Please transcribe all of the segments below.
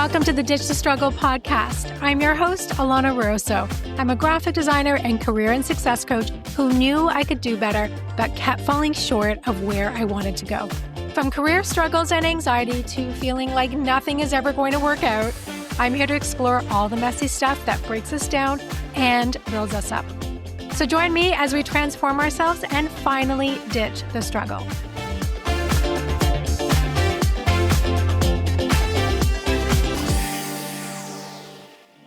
Welcome to the Ditch the Struggle podcast. I'm your host, Alana Rosso. I'm a graphic designer and career and success coach who knew I could do better, but kept falling short of where I wanted to go. From career struggles and anxiety to feeling like nothing is ever going to work out, I'm here to explore all the messy stuff that breaks us down and builds us up. So join me as we transform ourselves and finally ditch the struggle.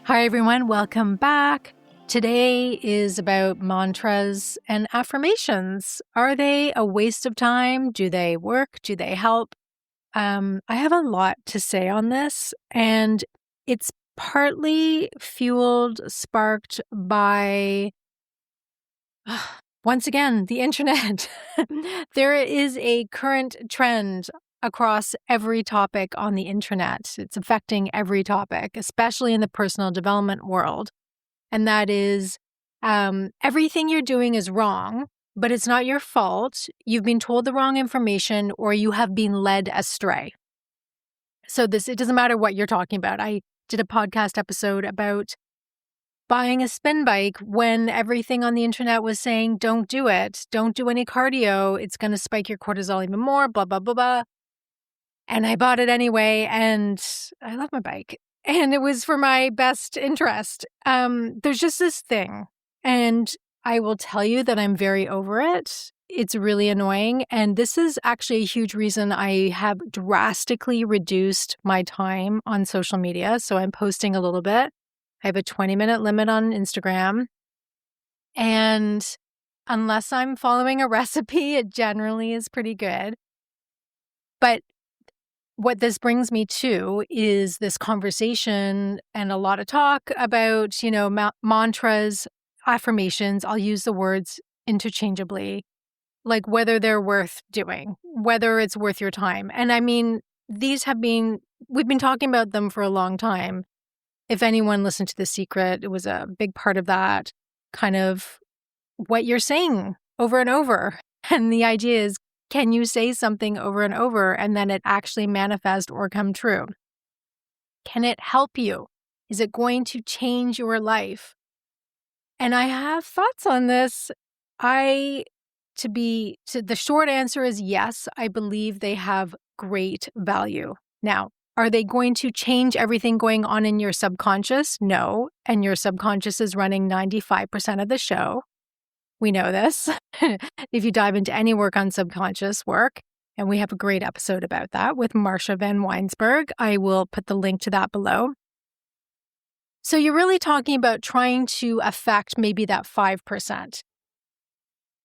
Hi, everyone. Welcome back. Today is about mantras and affirmations. Are they a waste of time? Do they work? Do they help? I have a lot to say on this, and it's partly sparked by, once again, the internet. There is a current trend across every topic on the internet. It's affecting every topic, especially in the personal development world. And that is, everything you're doing is wrong, but it's not your fault. You've been told the wrong information or you have been led astray. So it doesn't matter what you're talking about. I did a podcast episode about buying a spin bike when everything on the internet was saying, don't do it. Don't do any cardio. It's going to spike your cortisol even more, blah, blah, blah, blah. And I bought it anyway, and I love my bike. And it was for my best interest. There's just this thing, and I will tell you that I'm very over it. It's really annoying, and this is actually a huge reason I have drastically reduced my time on social media. So I'm posting a little bit. I have a 20-minute limit on Instagram, and unless I'm following a recipe, it generally is pretty good. But what this brings me to is this conversation and a lot of talk about, mantras, affirmations. I'll use the words interchangeably, like whether they're worth doing, whether it's worth your time. And I mean, we've been talking about them for a long time. If anyone listened to The Secret, it was a big part of that, kind of what you're saying over and over. And the idea is, can you say something over and over and then it actually manifest or come true? Can it help you? Is it going to change your life? And I have thoughts on this. The short answer is yes, I believe they have great value. Now, are they going to change everything going on in your subconscious? No. And your subconscious is running 95% of the show. We know this. If you dive into any work on subconscious work, and we have a great episode about that with Marsha Van Weinsberg. I will put the link to that below. So you're really talking about trying to affect maybe that 5%.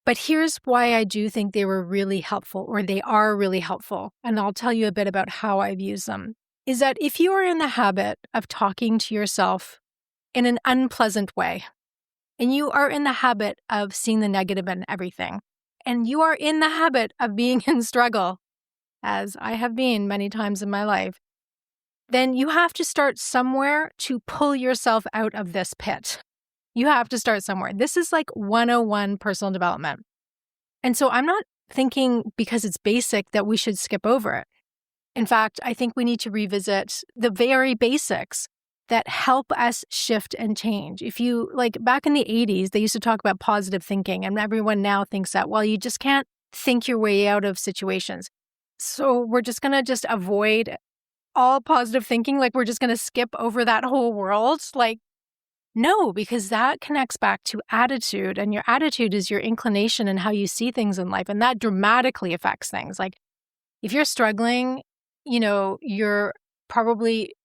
But here's why I do think they were really helpful, or they are really helpful. And I'll tell you a bit about how I've used them. Is that if you are in the habit of talking to yourself in an unpleasant way, and you are in the habit of seeing the negative in everything, and you are in the habit of being in struggle, as I have been many times in my life, then you have to start somewhere to pull yourself out of this pit. You have to start somewhere. This is like 101 personal development. And so I'm not thinking because it's basic that we should skip over it. In fact, I think we need to revisit the very basics that help us shift and change. If you, back in the 80s, they used to talk about positive thinking, and everyone now thinks that, well, you just can't think your way out of situations. So we're just going to avoid all positive thinking, we're just going to skip over that whole world. No, because that connects back to attitude, and your attitude is your inclination and how you see things in life, and that dramatically affects things. If you're struggling, you're probably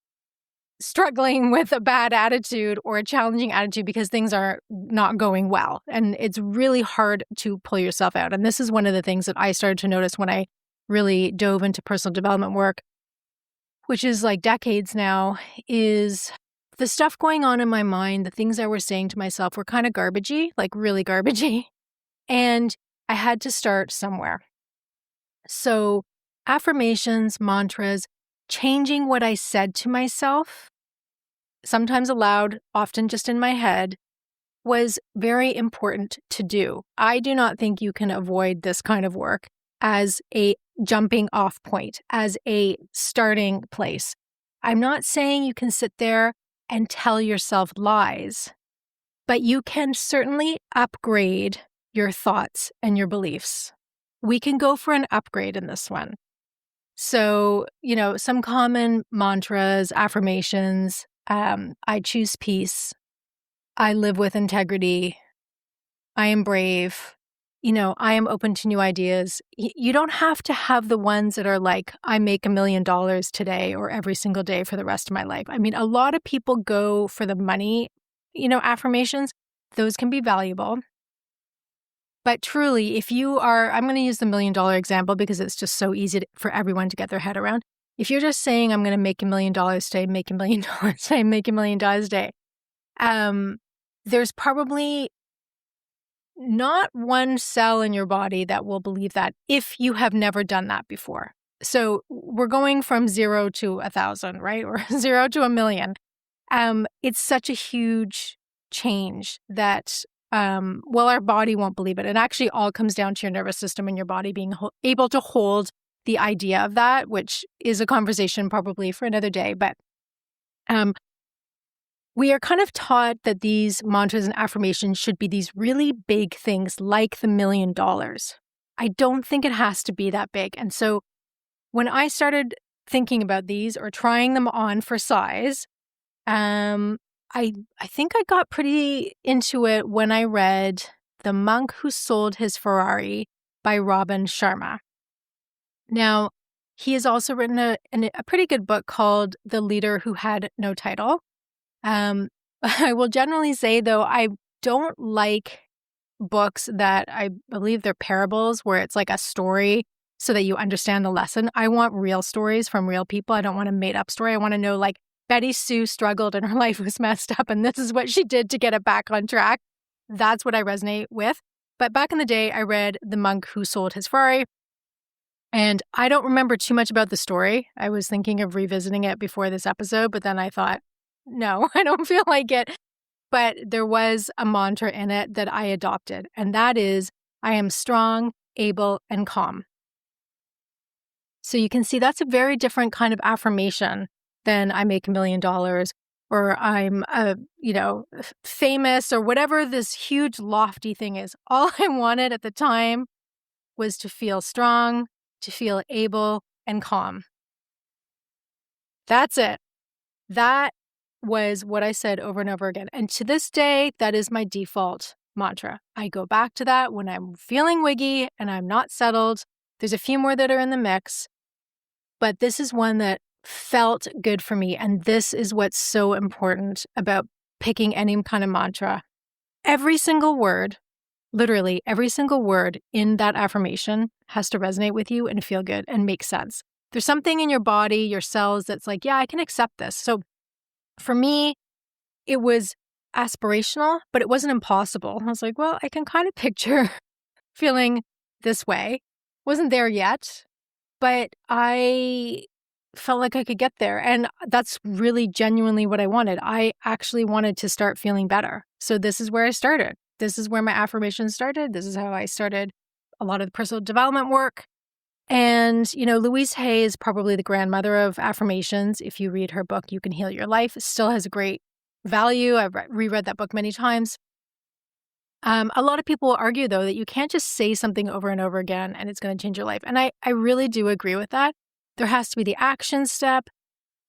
struggling with a bad attitude or a challenging attitude because things are not going well. And it's really hard to pull yourself out. And this is one of the things that I started to notice when I really dove into personal development work, which is decades now, is the stuff going on in my mind, the things I was saying to myself were kind of garbagey, really garbagey. And I had to start somewhere. So affirmations, mantras, changing what I said to myself, sometimes aloud, often just in my head, was very important to do. I do not think you can avoid this kind of work as a jumping off point, as a starting place. I'm not saying you can sit there and tell yourself lies, but you can certainly upgrade your thoughts and your beliefs. We can go for an upgrade in this one. So, some common mantras, affirmations, I choose peace, I live with integrity, I am brave, I am open to new ideas. You don't have to have the ones that are like, I make $1 million today or every single day for the rest of my life. I mean, a lot of people go for the money, affirmations. Those can be valuable. But truly, if you are, I'm going to use the $1 million example because it's just so easy for everyone to get their head around. If you're just saying, I'm going to make $1 million today, make $1 million today, make $1 million today, there's probably not one cell in your body that will believe that if you have never done that before. So we're going from 0 to 1,000, right? Or 0 to 1,000,000. It's such a huge change that, our body won't believe it. It actually all comes down to your nervous system and your body being able to hold the idea of that, which is a conversation probably for another day. But we are kind of taught that these mantras and affirmations should be these really big things like the $1 million. I don't think it has to be that big. And so when I started thinking about these or trying them on for size, I think I got pretty into it when I read The Monk Who Sold His Ferrari by Robin Sharma. Now, he has also written a pretty good book called The Leader Who Had No Title. I will generally say, though, I don't like books that I believe they're parables where it's like a story so that you understand the lesson. I want real stories from real people. I don't want a made-up story. I want to know, like, Betty Sue struggled and her life was messed up, and this is what she did to get it back on track. That's what I resonate with. But back in the day, I read The Monk Who Sold His Ferrari, and I don't remember too much about the story. I was thinking of revisiting it before this episode, but then I thought, no, I don't feel like it. But there was a mantra in it that I adopted, and that is, I am strong, able, and calm. So you can see that's a very different kind of affirmation than I make $1 million or I'm, famous or whatever this huge lofty thing is. All I wanted at the time was to feel strong, to feel able, and calm. That's it. That was what I said over and over again. And to this day, that is my default mantra. I go back to that when I'm feeling wiggy and I'm not settled. There's a few more that are in the mix, but this is one that felt good for me. And this is what's so important about picking any kind of mantra. Every single word, literally every single word in that affirmation has to resonate with you and feel good and make sense. There's something in your body, your cells that's like, yeah, I can accept this. So for me, it was aspirational, but it wasn't impossible. I was like, well, I can kind of picture feeling this way. Wasn't there yet, but I felt like I could get there. And that's really genuinely what I wanted. I actually wanted to start feeling better. So this is where I started. This is where my affirmations started. This is how I started a lot of the personal development work. And, Louise Hay is probably the grandmother of affirmations. If you read her book, You Can Heal Your Life. It still has a great value. I've reread that book many times. A lot of people will argue, though, that you can't just say something over and over again and it's going to change your life. And I really do agree with that. There has to be the action step.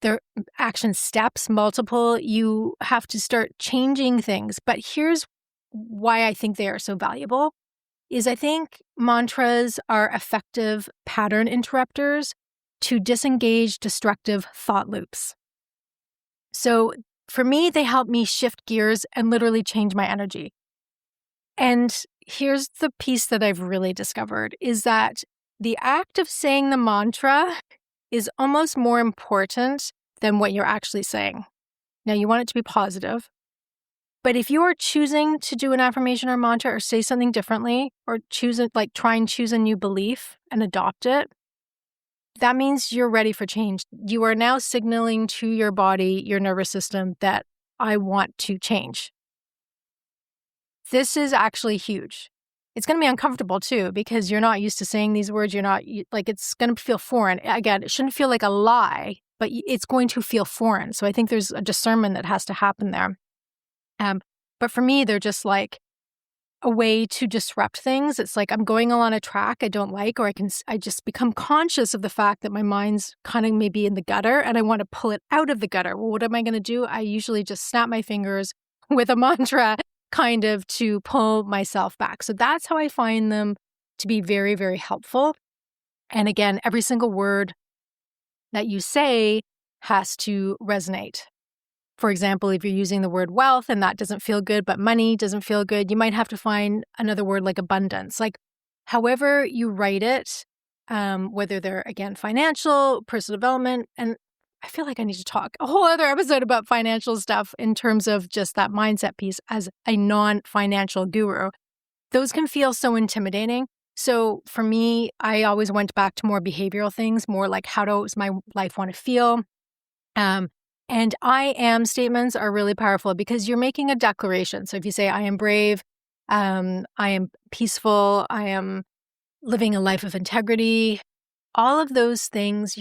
There are action steps, multiple. You have to start changing things. But here's why I think they are so valuable. Is I think mantras are effective pattern interrupters to disengage destructive thought loops. So for me, they help me shift gears and literally change my energy. And here's the piece that I've really discovered is that the act of saying the mantra is almost more important than what you're actually saying. Now, you want it to be positive. But if you are choosing to do an affirmation or mantra or say something differently or try and choose a new belief and adopt it, that means you're ready for change. You are now signaling to your body, your nervous system, that I want to change. This is actually huge. It's going to be uncomfortable too because you're not used to saying these words. It's going to feel foreign. Again, it shouldn't feel like a lie. but it's going to feel foreign. So I think there's a discernment that has to happen there. But for me, they're just like a way to disrupt things. It's like I'm going along a track I don't like, or I just become conscious of the fact that my mind's kind of maybe in the gutter and I want to pull it out of the gutter. Well, what am I going to do? I usually just snap my fingers with a mantra kind of to pull myself back. So that's how I find them to be very, very helpful. And again, every single word that you say has to resonate. For example, if you're using the word wealth and that doesn't feel good, but money doesn't feel good, you might have to find another word like abundance. Like however you write it, whether they're, again, financial, personal development, and I feel like I need to talk a whole other episode about financial stuff in terms of just that mindset piece as a non-financial guru. Those can feel so intimidating. So for me, I always went back to more behavioral things, more like how does my life want to feel? And I am statements are really powerful because you're making a declaration. So if you say, I am brave, I am peaceful, I am living a life of integrity, all of those things,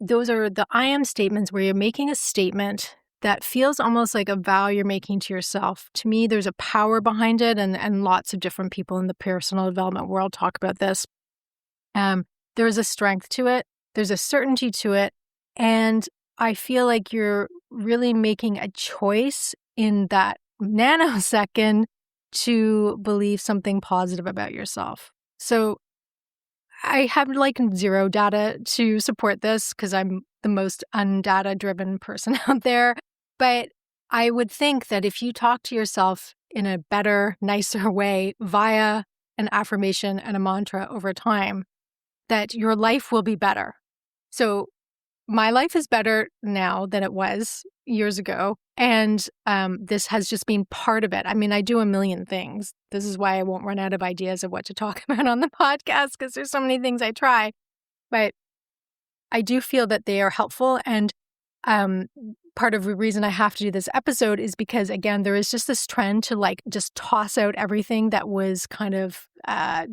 those are the I am statements where you're making a statement that feels almost like a vow you're making to yourself. To me, there's a power behind it, and lots of different people in the personal development world talk about this. There is a strength to it. There's a certainty to it. And I feel like you're really making a choice in that nanosecond to believe something positive about yourself. So I have like zero data to support this because I'm the most undata-driven person out there. But I would think that if you talk to yourself in a better, nicer way via an affirmation and a mantra over time, that your life will be better. So my life is better now than it was years ago. And this has just been part of it. I mean, I do a million things. This is why I won't run out of ideas of what to talk about on the podcast because there's so many things I try. But I do feel that they are helpful. And part of the reason I have to do this episode is because, again, there is just this trend to like just toss out everything that was kind of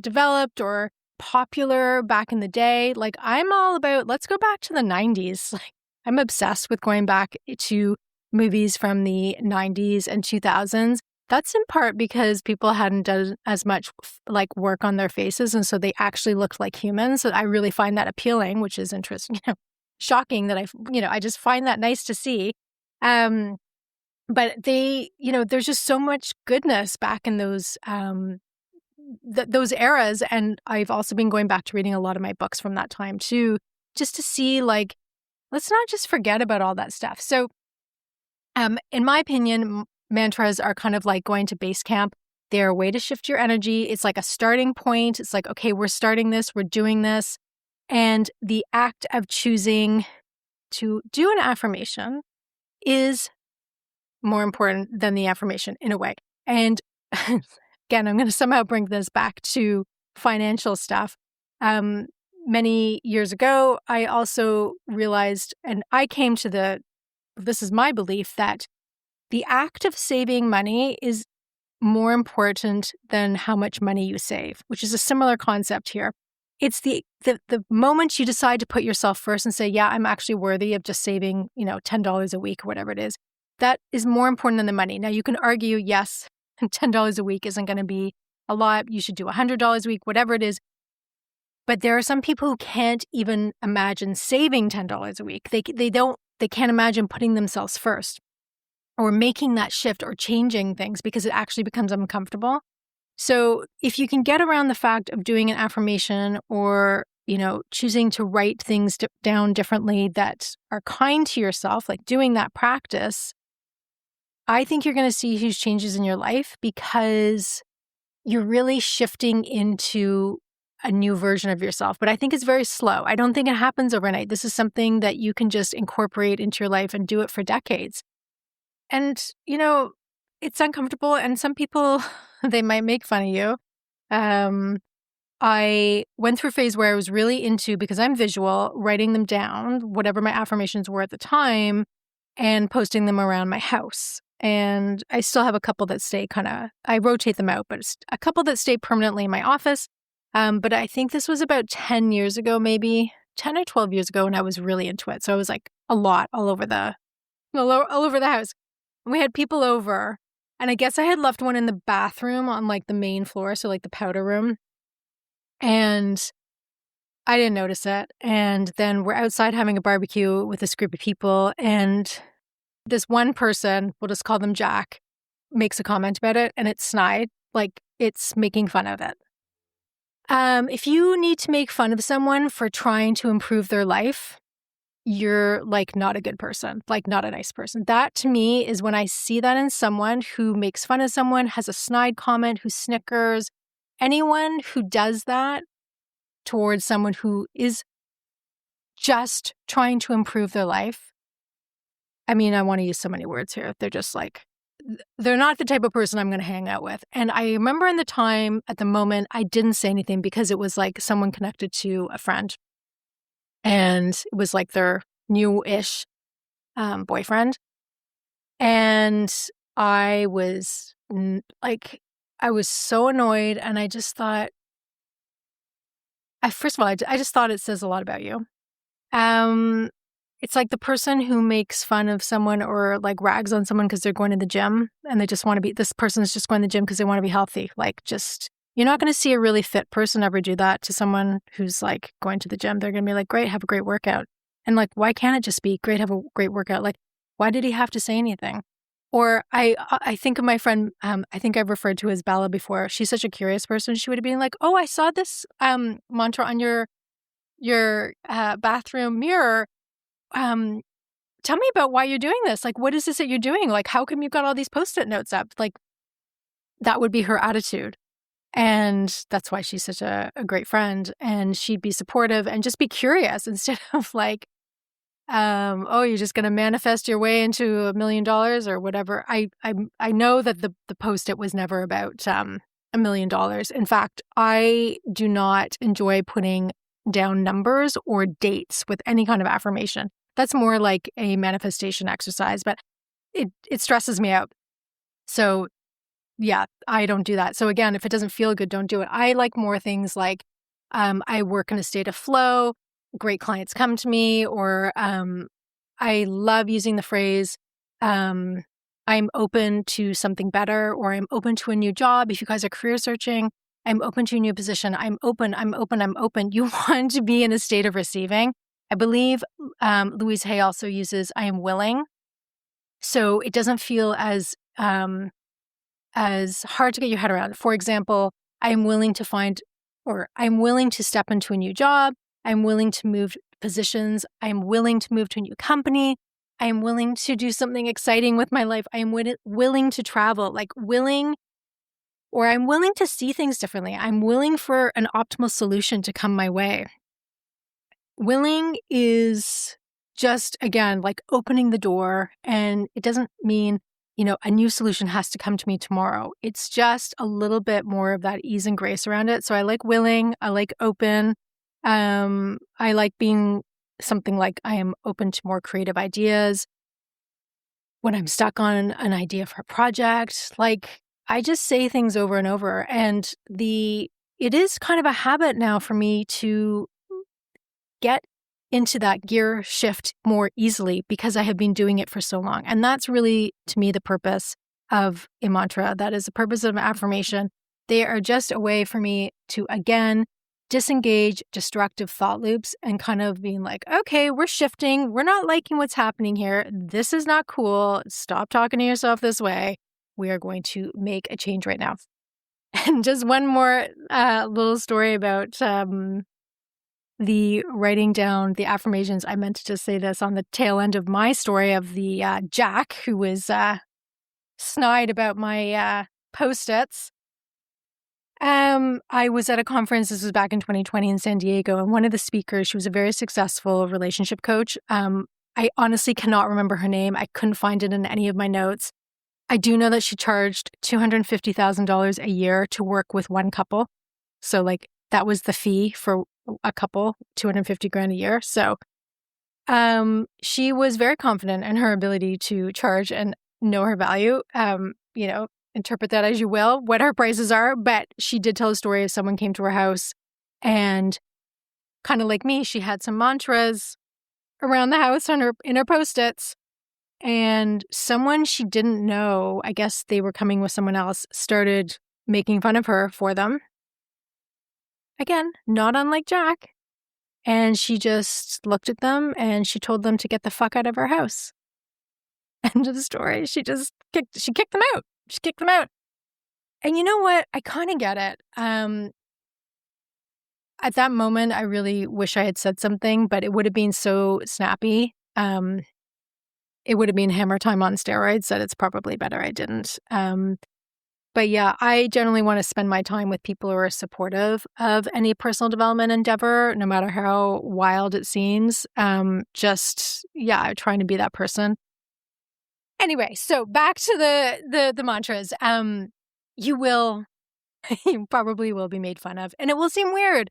developed or popular back in the day. Like I'm all about, let's go back to the 90s. Like I'm obsessed with going back to movies from the 90s and 2000s. That's in part because people hadn't done as much like work on their faces. And so they actually looked like humans. So I really find that appealing, which is interesting, shocking that I just find that nice to see. But there's just so much goodness back in those eras. And I've also been going back to reading a lot of my books from that time too, just to see like, let's not just forget about all that stuff. So in my opinion, mantras are kind of like going to base camp. They're a way to shift your energy. It's like a starting point. It's like, okay, we're starting this, we're doing this. And the act of choosing to do an affirmation is more important than the affirmation in a way. And again, I'm going to somehow bring this back to financial stuff. Many years ago, I also realized, and I came to this is my belief, that the act of saving money is more important than how much money you save, which is a similar concept here. It's the moment you decide to put yourself first and say, yeah, I'm actually worthy of just saving, $10 a week or whatever it is. That is more important than the money. Now you can argue, yes, $10 a week isn't going to be a lot. You should do $100 a week, whatever it is. But there are some people who can't even imagine saving $10 a week. They can't imagine putting themselves first or making that shift or changing things because it actually becomes uncomfortable. So if you can get around the fact of doing an affirmation or, choosing to write things down differently that are kind to yourself, like doing that practice, I think you're going to see huge changes in your life because you're really shifting into a new version of yourself. But I think it's very slow. I don't think it happens overnight. This is something that you can just incorporate into your life and do it for decades. And, it's uncomfortable. And some people, they might make fun of you. I went through a phase where I was really into, because I'm visual, writing them down, whatever my affirmations were at the time, and posting them around my house. And I still have a couple that stay I rotate them out, but it's a couple that stay permanently in my office. But I think this was about 10 years ago, maybe 10 or 12 years ago when I was really into it. So I was like a lot all over the house. And we had people over, and I guess I had left one in the bathroom on like the main floor, so like the powder room. And I didn't notice it. And then we're outside having a barbecue with this group of people, and this one person, we'll just call them Jack, makes a comment about it, and it's snide, like it's making fun of it. If you need to make fun of someone for trying to improve their life, you're like not a good person, like not a nice person. That to me is when I see that in someone who makes fun of someone, has a snide comment, who snickers, anyone who does that towards someone who is just trying to improve their life. I mean, I want to use so many words here. They're just like, they're not the type of person I'm going to hang out with. And I remember at the moment, I didn't say anything because it was like someone connected to a friend. And it was like their new-ish boyfriend. And I was so annoyed. And I just thought, first of all, I just thought it says a lot about you. It's like the person who makes fun of someone or like rags on someone because they're going to the gym and they just want to be, this person is just going to the gym because they want to be healthy. Like just, you're not going to see a really fit person ever do that to someone who's like going to the gym. They're going to be like, great, have a great workout. And like, why can't it just be great, have a great workout? Like, why did he have to say anything? Or I think of my friend, I think I've referred to as Bella before. She's such a curious person. She would have been like, oh, I saw this mantra on your bathroom mirror. Tell me about why you're doing this. Like, what is this that you're doing? Like, how come you've got all these Post-it notes up? Like, that would be her attitude. And that's why she's such a great friend. And she'd be supportive and just be curious instead of like, oh, you're just going to manifest your way into $1 million or whatever. I know that the Post-it was never about $1 million. In fact, I do not enjoy putting down numbers or dates with any kind of affirmation. That's more like a manifestation exercise, but it stresses me out. So yeah, I don't do that. So again, if it doesn't feel good, don't do it. I like more things like I work in a state of flow, great clients come to me, or I love using the phrase, I'm open to something better, or I'm open to a new job. If you guys are career searching, I'm open to a new position. I'm open. You want to be in a state of receiving. I believe Louise Hay also uses I am willing. So it doesn't feel as hard to get your head around. For example, I'm willing to step into a new job. I'm willing to move positions. I'm willing to move to a new company. I'm willing to do something exciting with my life. I'm willing to travel, or I'm willing to see things differently. I'm willing for an optimal solution to come my way. Willing is just, again, like opening the door, and it doesn't mean, a new solution has to come to me tomorrow. It's just a little bit more of that ease and grace around it. So I like willing, I like open. I like being something like I am open to more creative ideas. When I'm stuck on an idea for a project, like I just say things over and over. And it is kind of a habit now for me to get into that gear shift more easily because I have been doing it for so long. And that's really, to me, the purpose of a mantra. That is the purpose of an affirmation. They are just a way for me to, again, disengage destructive thought loops and kind of being like, okay, we're shifting. We're not liking what's happening here. This is not cool. Stop talking to yourself this way. We are going to make a change right now. And just one more little story about the writing down the affirmations. I meant to just say this on the tail end of my story of the Jack who was snide about my Post-its. I was at a conference, this was back in 2020 in San Diego, and one of the speakers, she was a very successful relationship coach. I honestly cannot remember her name. I couldn't find it in any of my notes. I do know that she charged $250,000 a year to work with one couple. So that was the fee for a couple, $250,000 a year. So she was very confident in her ability to charge and know her value. Interpret that as you will, what her prices are. But she did tell a story of someone came to her house and kind of like me, she had some mantras around the house in her Post-its. And someone she didn't know, I guess they were coming with someone else, started making fun of her for them. Again, not unlike Jack. And she just looked at them and she told them to get the fuck out of her house. End of the story. She kicked them out. She kicked them out. And you know what? I kind of get it. At that moment, I really wish I had said something, but it would have been so snappy. It would have been hammer time on steroids that it's probably better I didn't. But yeah, I generally want to spend my time with people who are supportive of any personal development endeavor, no matter how wild it seems. Trying to be that person. Anyway, so back to the mantras. You probably will be made fun of, and it will seem weird.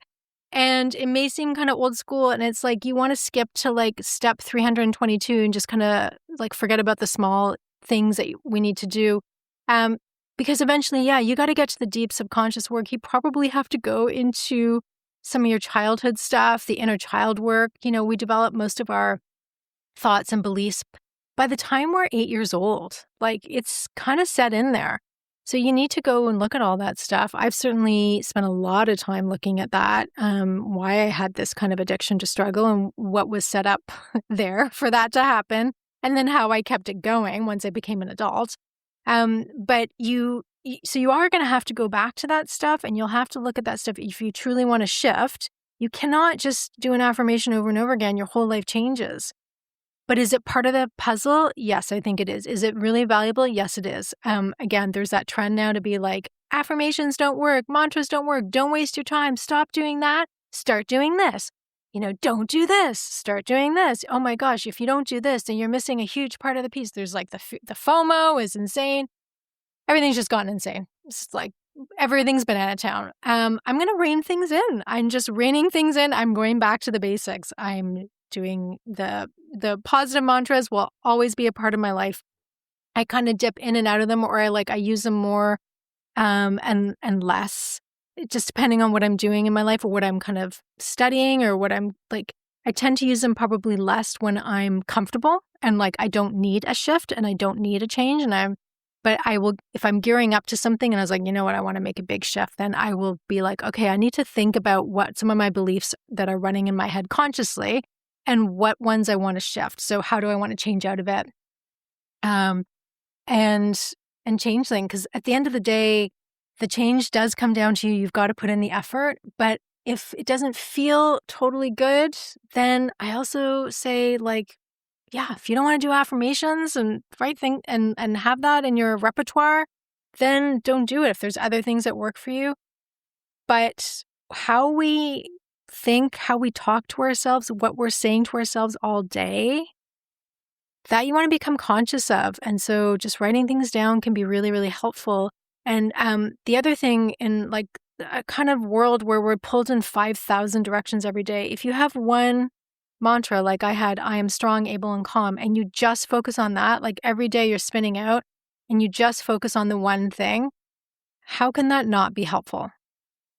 And it may seem kind of old school, and it's like you want to skip to like step 322 and just kind of like forget about the small things that we need to do. Because eventually, you got to get to the deep subconscious work. You probably have to go into some of your childhood stuff, the inner child work. We develop most of our thoughts and beliefs by the time we're 8 years old. Like it's kind of set in there. So you need to go and look at all that stuff. I've certainly spent a lot of time looking at that, why I had this kind of addiction to struggle and what was set up there for that to happen, and then how I kept it going once I became an adult. But you are going to have to go back to that stuff, and you'll have to look at that stuff if you truly want to shift. You cannot just do an affirmation over and over again. Your whole life changes. But is it part of the puzzle? Yes, I think it is. Is it really valuable? Yes, it is. Again, there's that trend now to be like, affirmations don't work, mantras don't work, don't waste your time, stop doing that, start doing this. Don't do this, start doing this. Oh my gosh, if you don't do this, then you're missing a huge part of the piece. There's like the FOMO is insane. Everything's just gotten insane. It's like everything's banana town. I'm going to rein things in. I'm just reining things in. I'm going back to the basics. I'm doing the positive mantras will always be a part of my life. I kind of dip in and out of them, or I use them more and less, just depending on what I'm doing in my life or what I'm kind of studying or what I'm like. I tend to use them probably less when I'm comfortable and like I don't need a shift and I don't need a change. But I will, if I'm gearing up to something and I was like, you know what, I want to make a big shift, then I will be like, okay, I need to think about what some of my beliefs that are running in my head consciously and what ones I want to shift. So how do I want to change out of it? And change things. Because at the end of the day, the change does come down to you. You've got to put in the effort. But if it doesn't feel totally good, then I also say if you don't want to do affirmations and right thing and have that in your repertoire, then don't do it if there's other things that work for you. But how we think, how we talk to ourselves, what we're saying to ourselves all day, that you want to become conscious of. And so just writing things down can be really, really helpful. And the other thing in like a kind of world where we're pulled in 5,000 directions every day, if you have one mantra like I had, I am strong, able, and calm, and you just focus on that, like every day you're spinning out and you just focus on the one thing, how can that not be helpful?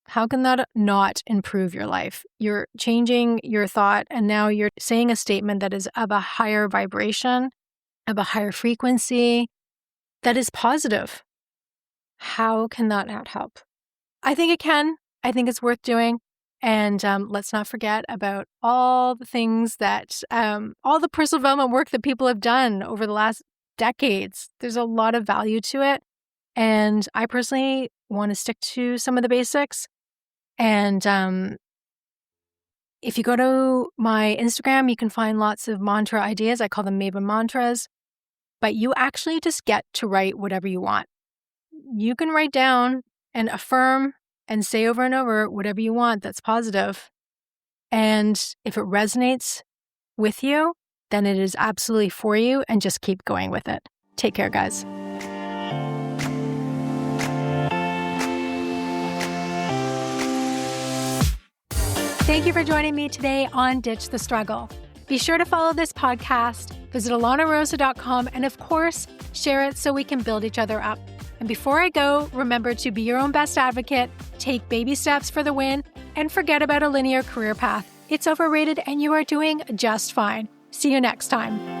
How can that not improve your life? You're changing your thought, and now you're saying a statement that is of a higher vibration, of a higher frequency, that is positive. How can that not help? I think it can. I think it's worth doing. And let's not forget about all the things that, all the personal development work that people have done over the last decades. There's a lot of value to it. And I personally want to stick to some of the basics. And if you go to my Instagram, you can find lots of mantra ideas. I call them Maven mantras. But you actually just get to write whatever you want. You can write down and affirm and say over and over whatever you want that's positive. And if it resonates with you, then it is absolutely for you, and just keep going with it. Take care, guys. Thank you for joining me today on Ditch the Struggle. Be sure to follow this podcast, visit alanarosa.com, and of course, share it so we can build each other up. And before I go, remember to be your own best advocate, take baby steps for the win, and forget about a linear career path. It's overrated and you are doing just fine. See you next time.